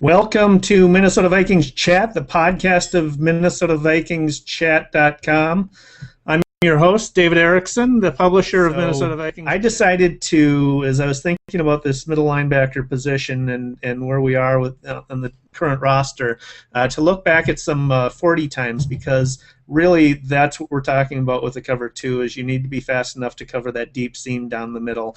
Welcome to Minnesota Vikings Chat, the podcast of MinnesotaVikingsChat.com. I'm your host, David Erickson, the publisher of Minnesota Vikings. I decided to, as I was thinking about this middle linebacker position and where we are with on the current roster, to look back at some 40 times, because really that's what we're talking about with the cover two, is you need to be fast enough to cover that deep seam down the middle.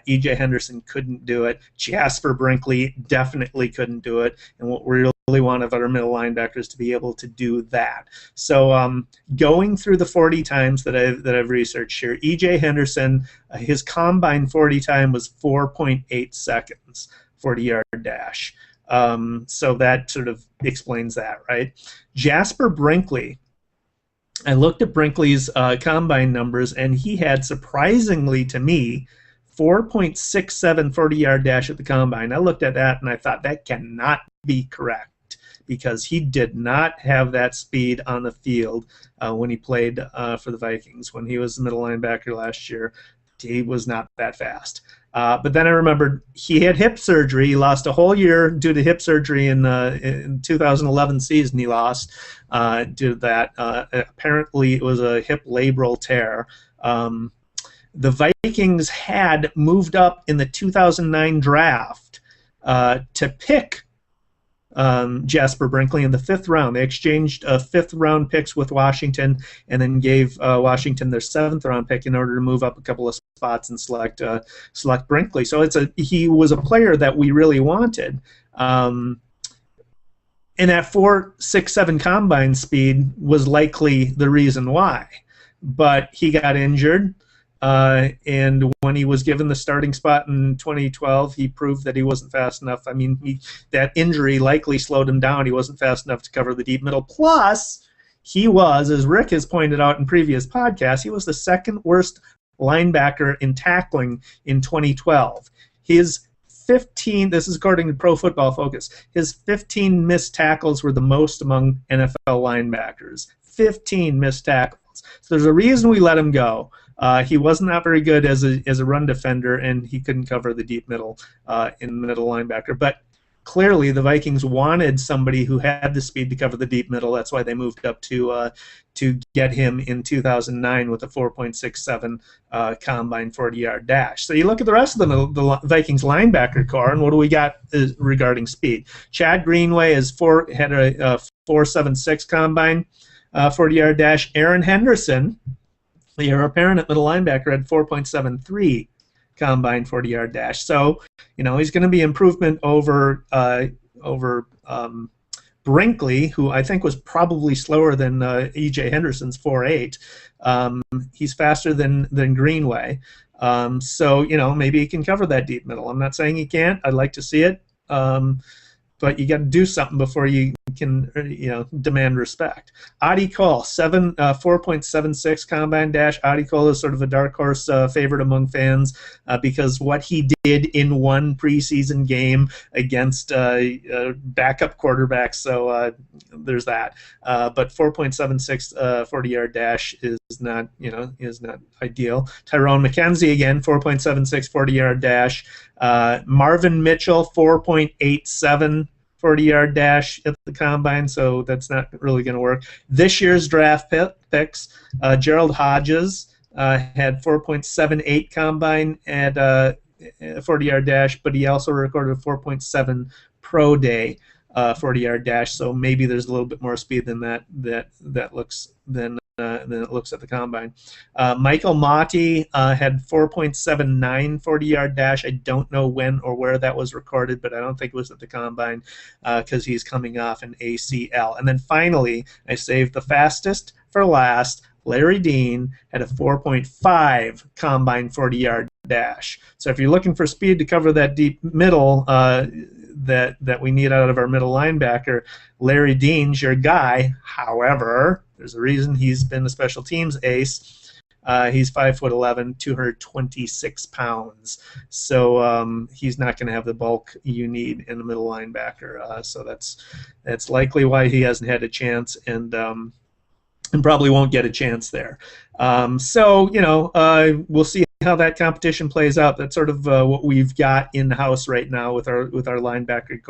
E.J. Henderson couldn't do it. Jasper Brinkley definitely couldn't do it. And what we really want of our middle linebackers to be able to do that. So going through the 40 times that I've researched here, E.J. Henderson, his combine 40 time was 4.8 seconds, 40-yard dash. So that sort of explains that, right? Jasper Brinkley, I looked at Brinkley's combine numbers, and he had, surprisingly to me, 4.67 40-yard dash at the combine. I looked at that, and I thought that cannot be correct, because he did not have that speed on the field when he played for the Vikings. When he was the middle linebacker last year, he was not that fast. But then I remembered he had hip surgery. He lost a whole year due to hip surgery in 2011 season. He lost due to that. Apparently, it was a hip labral tear. The Vikings had moved up in the 2009 draft to pick Jasper Brinkley in the 5th round. They exchanged 5th round picks with Washington, and then gave Washington their 7th round pick in order to move up a couple of spots and select Brinkley. So he was a player that we really wanted. And that 4.67 combine speed was likely the reason why. But he got injured. And when he was given the starting spot in 2012, he proved that he wasn't fast enough. I mean, that injury likely slowed him down. He wasn't fast enough to cover the deep middle. Plus, he was, as Rick has pointed out in previous podcasts, he was the second worst linebacker in tackling in 2012. His 15, this is according to Pro Football Focus, his 15 missed tackles were the most among NFL linebackers. 15 missed tackles. So there's a reason we let him go. He was not very good as a run defender, and he couldn't cover the deep middle in middle linebacker. But clearly the Vikings wanted somebody who had the speed to cover the deep middle. That's why they moved up to get him in 2009 with a 4.67 combine 40-yard dash. So you look at the rest of the Vikings linebacker core, and what do we got regarding speed? Chad Greenway had a 4.76 combine 40-yard dash. Erin Henderson, the heir apparent at middle linebacker, had 4.73 combine 40-yard dash. So, he's going to be improvement over Brinkley, who I think was probably slower than E.J. Henderson's 4.8. He's faster than Greenway. So, maybe he can cover that deep middle. I'm not saying he can't. I'd like to see it. But you got to do something before you can, demand respect. Audie Cole, 4.76 combine dash. Audie Cole is sort of a dark horse favorite among fans because what he did in one preseason game against backup quarterbacks. So there's that. But 4.76 40-yard dash is not ideal. Tyrone McKenzie again, 4.76 40-yard dash. Marvin Mitchell, 4.87 40-yard dash at the combine, so that's not really going to work. This year's draft picks, Gerald Hodges had 4.78 combine at 40-yard dash, but he also recorded a 4.7 pro day 40-yard dash, so maybe there's a little bit more speed than that looks than it looks at the combine. Michael Mauti had 4.79 40-yard dash. I don't know when or where that was recorded, but I don't think it was at the combine because he's coming off an ACL. And then finally, I saved the fastest for last. Larry Dean had a 4.5 combine 40-yard dash. So if you're looking for speed to cover that deep middle that we need out of our middle linebacker, Larry Dean's your guy. However, there's a reason he's been a special teams ace. He's 5'11", 226 pounds. So he's not going to have the bulk you need in the middle linebacker. So that's likely why he hasn't had a chance, and probably won't get a chance there. So we'll see how that competition plays out. That's sort of what we've got in house right now with our linebacking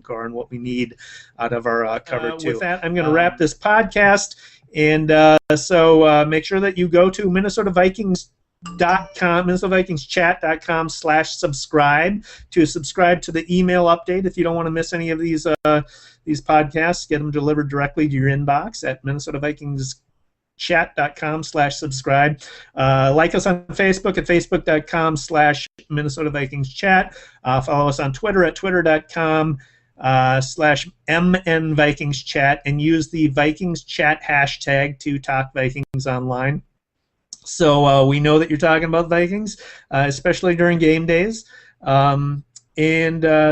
core and what we need out of our cover two. With that, I'm going to wrap this podcast, and so make sure that you go to MinnesotaVikingsChat.com/subscribe to subscribe to the email update. If you don't want to miss any of these podcasts, get them delivered directly to your inbox at MinnesotaVikingsChat.com/subscribe. Like us on Facebook at Facebook.com/MinnesotaVikingsChat. Follow us on Twitter at Twitter.com/MNVikingsChat, and use the Vikings Chat hashtag to talk Vikings online. So we know that you're talking about Vikings, especially during game days. And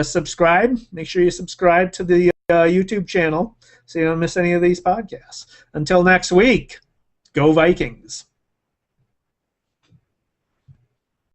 subscribe. Make sure you subscribe to the YouTube channel so you don't miss any of these podcasts. Until next week, go Vikings.